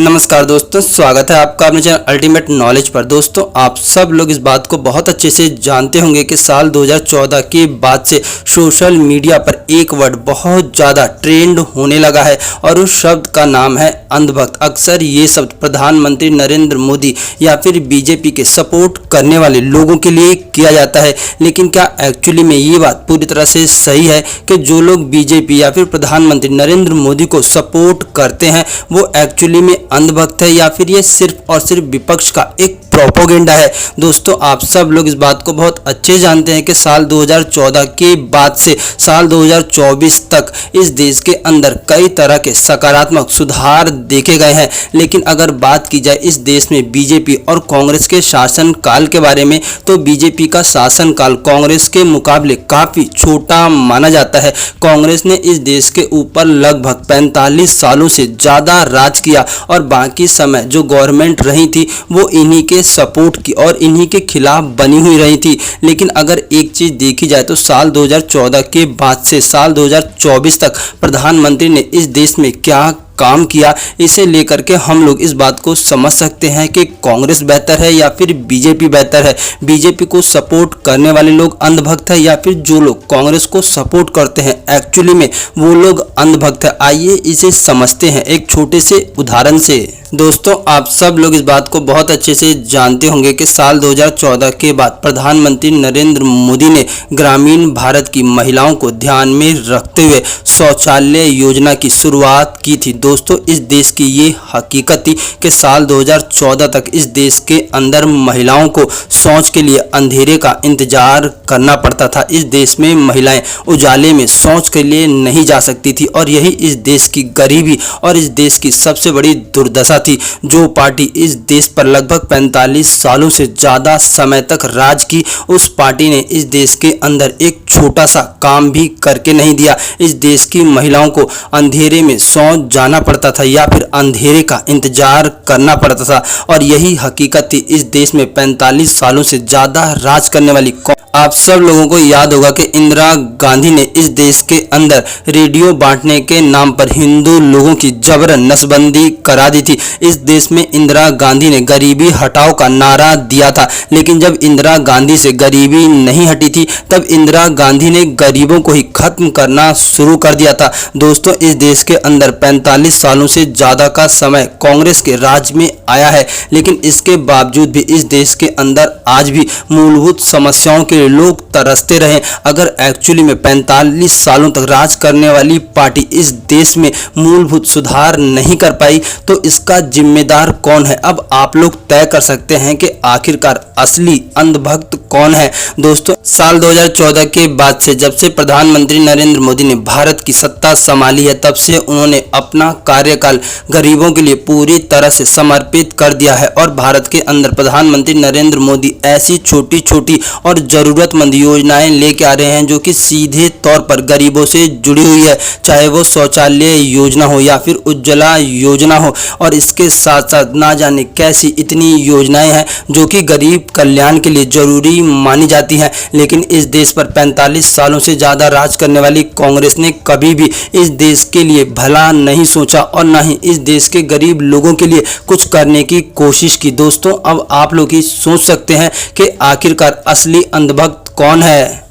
नमस्कार दोस्तों, स्वागत है आपका अपने चैनल अल्टीमेट नॉलेज पर। दोस्तों, आप सब लोग इस बात को बहुत अच्छे से जानते होंगे कि साल 2014 के बाद से सोशल मीडिया पर एक वर्ड बहुत ज़्यादा ट्रेंड होने लगा है और उस शब्द का नाम है अंधभक्त। अक्सर ये शब्द प्रधानमंत्री नरेंद्र मोदी या फिर बीजेपी के सपोर्ट करने वाले लोगों के लिए किया जाता है। लेकिन क्या एक्चुअली में ये बात पूरी तरह से सही है कि जो लोग बीजेपी या फिर प्रधानमंत्री नरेंद्र मोदी को सपोर्ट करते हैं वो एक्चुअली में अंधभक्त है, या फिर ये सिर्फ और सिर्फ विपक्ष का एक प्रोपोगेंडा है? दोस्तों, आप सब लोग इस बात को बहुत अच्छे जानते हैं कि साल 2014 के बाद से साल 2024 तक इस देश के अंदर कई तरह के सकारात्मक सुधार देखे गए हैं। लेकिन अगर बात की जाए इस देश में बीजेपी और कांग्रेस के शासनकाल के बारे में, तो बीजेपी का शासनकाल कांग्रेस के मुकाबले काफ़ी छोटा माना जाता है। कांग्रेस ने इस देश के ऊपर लगभग 45 सालों से ज़्यादा राज किया और बाकी समय जो गवर्नमेंट रही थी वो इन्हीं के सपोर्ट की और इन्हीं के खिलाफ बनी हुई रही थी। लेकिन अगर एक चीज देखी जाए तो साल 2014 के बाद से साल 2024 तक प्रधानमंत्री ने इस देश में क्या काम किया, इसे लेकर के हम लोग इस बात को समझ सकते हैं कि कांग्रेस बेहतर है या फिर बीजेपी बेहतर है। बीजेपी को सपोर्ट करने वाले लोग अंधभक्त है या फिर जो लोग कांग्रेस को सपोर्ट करते हैं एक्चुअली में वो लोग अंधभक्त है। आइए इसे समझते हैं एक छोटे से उदाहरण से। दोस्तों, आप सब लोग इस बात को बहुत अच्छे से जानते होंगे कि साल 2014 के बाद प्रधानमंत्री नरेंद्र मोदी ने ग्रामीण भारत की महिलाओं को ध्यान में रखते हुए शौचालय योजना की शुरुआत की थी। दोस्तों, इस देश की ये हकीकत थी कि साल 2014 तक इस देश के अंदर महिलाओं को शौच के लिए अंधेरे का इंतजार करना पड़ता था। इस देश में महिलाएं उजाले में शौच के लिए नहीं जा सकती थी और यही इस देश की गरीबी और इस देश की सबसे बड़ी दुर्दशा थी। जो पार्टी इस देश पर लगभग 45 सालों से ज़्यादा समय तक राज की, उस पार्टी ने इस देश के अंदर एक छोटा सा काम भी करके नहीं दिया। इस देश की महिलाओं को अंधेरे में शौच जाना पड़ता था या फिर अंधेरे का इंतजार करना पड़ता था और यही हकीकत थी इस देश में 45 सालों से ज़्यादा राज करने वाली। आप सब लोगों को याद होगा कि इंदिरा गांधी ने इस देश के अंदर रेडियो बांटने के नाम पर हिंदू लोगों की जबरन नसबंदी करा दी थी। इस देश में इंदिरा गांधी ने गरीबी हटाओ का नारा दिया था, लेकिन जब इंदिरा गांधी से गरीबी नहीं हटी थी तब इंदिरा गांधी ने गरीबों को ही खत्म करना शुरू कर दिया था। दोस्तों, इस देश के अंदर 45 सालों से ज़्यादा का समय कांग्रेस के राज में आया है, लेकिन इसके बावजूद भी इस देश के अंदर आज भी मूलभूत समस्याओं के लोग तरसते रहे। अगर एक्चुअली में 45 सालों तक राज करने वाली पार्टी इस देश में मूलभूत सुधार नहीं कर पाई तो इसका जिम्मेदार कौन है? अब आप लोग तय कर सकते हैं कि आखिरकार असली अंधभक्त कौन है। दोस्तों, साल 2014 के बाद से जब से प्रधानमंत्री नरेंद्र मोदी ने भारत की सत्ता संभाली है तब से उन्होंने अपना कार्यकाल गरीबों के लिए पूरी तरह से समर्पित कर दिया है और भारत के अंदर प्रधानमंत्री नरेंद्र मोदी ऐसी छोटी छोटी और जरूरतमंद योजनाएं लेके आ रहे हैं जो कि सीधे तौर पर गरीबों से जुड़ी हुई है, चाहे वो शौचालय योजना हो या फिर उज्ज्वला योजना हो। और इसके साथ साथ ना जाने कैसी इतनी योजनाएं हैं जो कि गरीब कल्याण के लिए जरूरी मानी जाती हैं। लेकिन इस देश पर 45 सालों से ज़्यादा राज करने वाली कांग्रेस ने कभी भी इस देश के लिए भला नहीं सोचा और ना ही इस देश के गरीब लोगों के लिए कुछ करने की कोशिश की। दोस्तों, अब आप लोग ही सोच सकते हैं कि आखिरकार असली अंधभक्त कौन है।